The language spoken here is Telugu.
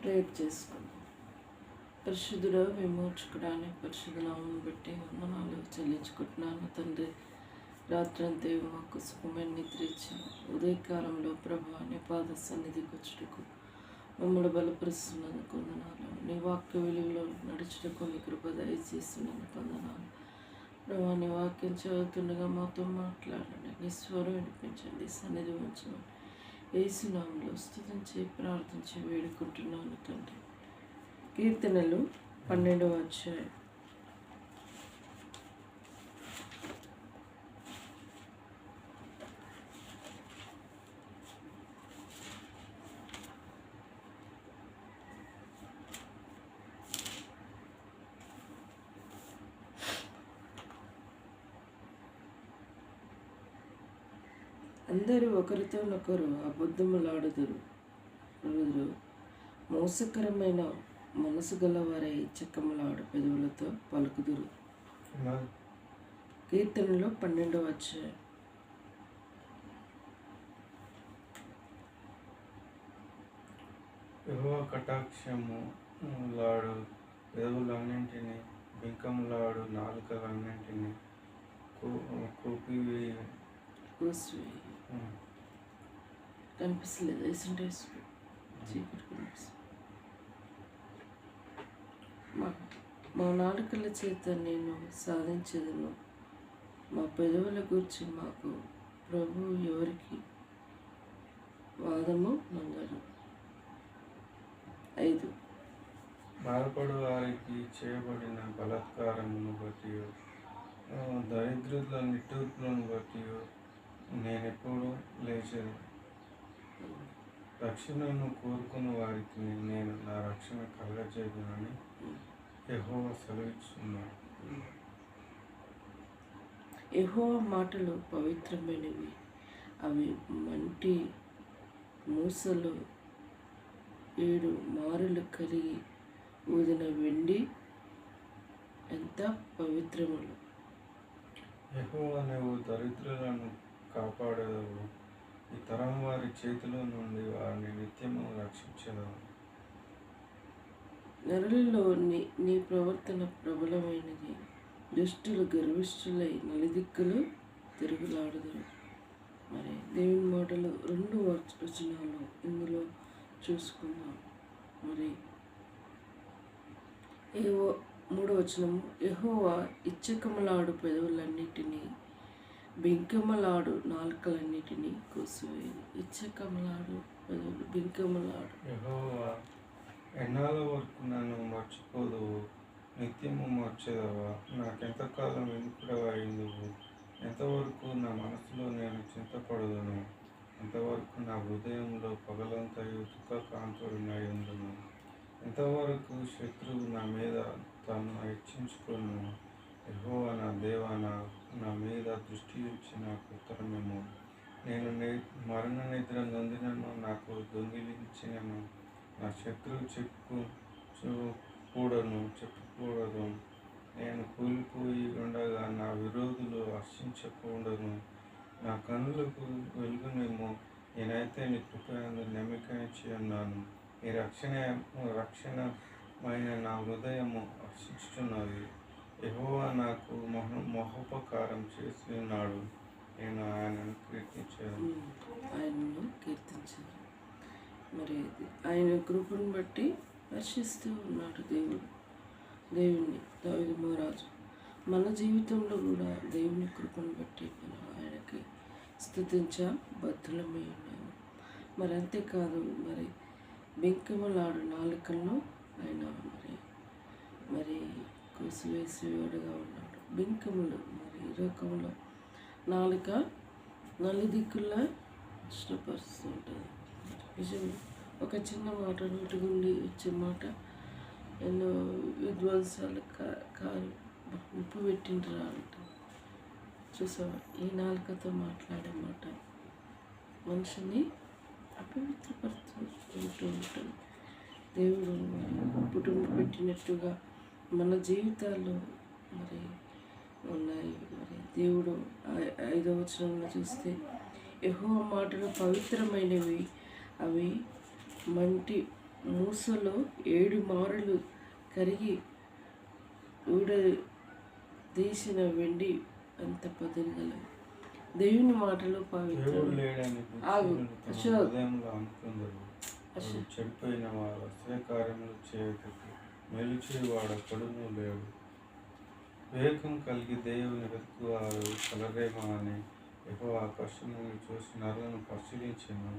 ప్రేయర్ చేసుకుందాం. పరిశుద్ధుడు విమోచకుడానికి పరిశుద్ధ నామం బట్టి వందనాలు చెల్లించుకుంటున్నాను తండ్రి. రాత్రంతా మాకు సుఖమైన నిద్ర ఇచ్చాను. ఉదయకాలంలో ప్రభా నీ పాద సన్నిధికి వచ్చుటకు మమ్మల్ని బలపరుస్తున్నందుకు వందనాలు. నీ వాక్య వెలుగులో నడుచుటకు నీ కృప దయచేస్తున్నందుకు వందనాలు. ప్రభా నీ వాక్యం చదువుతుండగా మాతో మాట్లాడండి. నీ స్వరం వినిపించండి. సన్నిధి ఉంచండి. యేసు నామములో స్తుతించి ప్రార్థించి వేడుకుంటున్నాను తండ్రి. కీర్తనలు 12వ అధ్యాయం. అందరూ ఒకరితోనొకరు అబద్ధములాడుదురు. మోసకరమైన మనసు గలవారై ఇచ్చకములాడు పెదవులతో పలుకుదురు. కీర్తనలో 12వ అధ్యాయం. యెహోవా కటాక్షము లాడు పెదవులన్నింటినీ, బింకములాడు నాలుకలన్నింటినీ కూపివేయు. కనిపిస్తలేదు. వేసుంటే చీకటి కనిపిస్తుంది. మా నాలుకల చేత నేను సాధించదును. మా పెదవుల గురించి మాకు ప్రభు ఎవరికి వాదము నందరు. 5 బాధపడు వారికి చేయబడిన బలాత్కారమును బట్టి, దరిద్రుల నిట్టూర్పులను బట్టి నేనెప్పుడు లేచను. రక్షణను కోరుకున్న వారికి నేను నా రక్షణ కలగజేయనని యెహోవా సెలవిస్తున్నాడు. యెహోవా మాటలు పవిత్రమైనవి. అవి మంటి మూసలు 7 మారులు కలిగి ఊదిన వెండి ఎంత పవిత్రములు. యెహోవా నీవు దరిద్రులను కాపాడేదవు. ఈ తరం వారి చేతిలో నుండి వారిని నిత్యము రక్షించదవు. నరులలో నీ ప్రవర్తన ప్రబలమైనది. దుష్టులు గర్విష్ఠులై నలుదిక్కులు తిరుగులాడుదురు. మరి దేవుని మాటలు 2 వచనాలు ఇందులో చూసుకుందాం. మరి 3వ వచనం, యెహోవా ఇచ్చకములాడు పెదవులన్నిటినీ, బింకములాడు నాలుకలన్నిటినీ కోసివేయదు. ఇచ్చకములాడు పెదవులు, బింకములాడు. యెహోవా ఎన్నాళ్ళ వరకు నన్ను మర్చిపోదువు, నిత్యము మర్చెదవా? నాకెంతకాలం వెనుకడగా అయిందువు? ఎంతవరకు నా మనసులో నేను చింతపడదును? ఎంతవరకు నా హృదయంలో పగలంతయు దుఃఖకాంతుడినై ఉండును? ఎంతవరకు శత్రువు నా మీద తను హెచ్చించుకొను? యెహోవా నా దేవా, నా మీద దృష్టి ఉంచి నాకు ఉత్తరమేమో. నేను మరణ నిద్ర నొందినను, నాకు దొంగిలించినను. నా శత్రువు చెప్పకూడదు. నేను కూలిపోయి ఉండగా నా విరోధులు హర్షించకూడదు. నా కన్నులకు వెలుగునేమో. నేనైతే నీ కృపయందు నమ్మికించి ఉన్నాను. నీ రక్షణమైన నా హృదయము హర్షించుచున్నది. యెహోవా నాకు మహోపకారం చేసి ఉన్నాడు. నేను ఆయనను కీర్తించాను. మరి ఆయన కృపను బట్టి హర్షిస్తూ ఉన్నాడు దేవుణ్ణి. దావీదు మహారాజు మన జీవితంలో కూడా దేవుని కృపను బట్టి మనం ఆయనకి స్తుతించబద్ధులమై ఉన్నాము. మరి అంతేకాదు, మరి బింకములాడు నాలుకలను ఆయన మరి కోసివేసేవాడుగా ఉన్నాడు. బింకములు మరి ఈ రకంలో నాలుక నలుదిక్కుల్లా ఇష్టపరుస్తూ ఉంటుంది. నిజమే. ఒక చిన్న మాట, నోటి గుండి వచ్చే మాట ఎన్నో విధ్వంసాలు కారు ఉప్పు పెట్టిండ్రా అంట. చూసావా? ఈ నాలుకతో మాట్లాడే మాట మనిషిని అపవిత్రపరుస్తూ ఉంటుంది. దేవుడు కుటుంబం పెట్టినట్టుగా మన జీవితాల్లో మరి ఉన్నాయి. మరి దేవుడు 5వ వచనంలో చూస్తే, యెహోవా మాటలు పవిత్రమైనవి, అవి మంటి మూసలో 7 మారులు కరిగి తీసిన వెండి అంత పదునుగలవు. దేవుని మాటలు పవిత్ర. దేవుడు లేడని ఆగు. తమ అశోక్. హృదయంలో అనుకుందరు. వాడు చెడిపోయిన వారు అసహ్యకార్యములు చేయటకు మేలు చేయవాడొకడునూ లేడు. వివేకం కలిగి దేవుని వెతుకువారు కలరేమో అని యెహోవా ఆకాశం నుండి చూసి నరులను పరిశీలించెను.